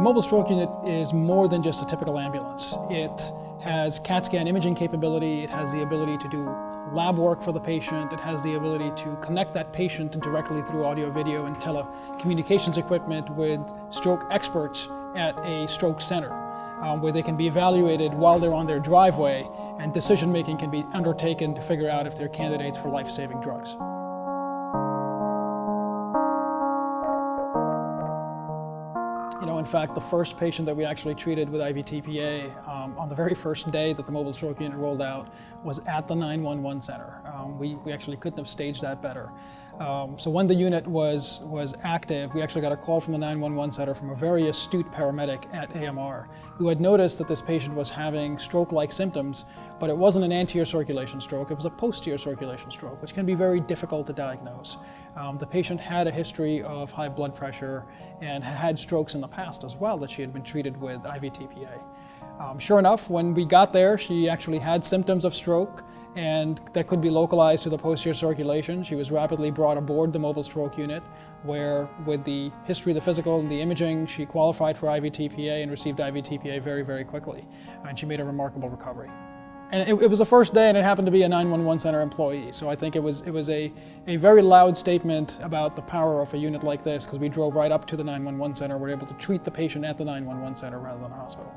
mobile stroke unit is more than just a typical ambulance. It has CAT scan imaging capability, it has the ability to do lab work for the patient, it has the ability to connect that patient directly through audio, video, and telecommunications equipment with stroke experts at a stroke center, where they can be evaluated while they're on their driveway, and decision-making can be undertaken to figure out if they're candidates for life-saving drugs. In fact, the first patient that we actually treated with IVTPA on the very first day that the mobile stroke unit rolled out was at the 911 center. We actually couldn't have staged that better. So when the unit was active, we actually got a call from the 911 center from a very astute paramedic at AMR who had noticed that this patient was having stroke-like symptoms, but it wasn't an anterior circulation stroke, it was a posterior circulation stroke, which can be very difficult to diagnose. The patient had a history of high blood pressure and had strokes in the past as well that she had been treated with IVTPA. Sure enough, when we got there, she actually had symptoms of stroke, and that could be localized to the posterior circulation. She was rapidly brought aboard the mobile stroke unit, where with the history, the physical, and the imaging, she qualified for IVTPA and received IVTPA very, very quickly, and she made a remarkable recovery. And it was the first day, and it happened to be a 911 center employee. So I think it was a very loud statement about the power of a unit like this, because we drove right up to the 911 center. We were able to treat the patient at the 911 center rather than a hospital.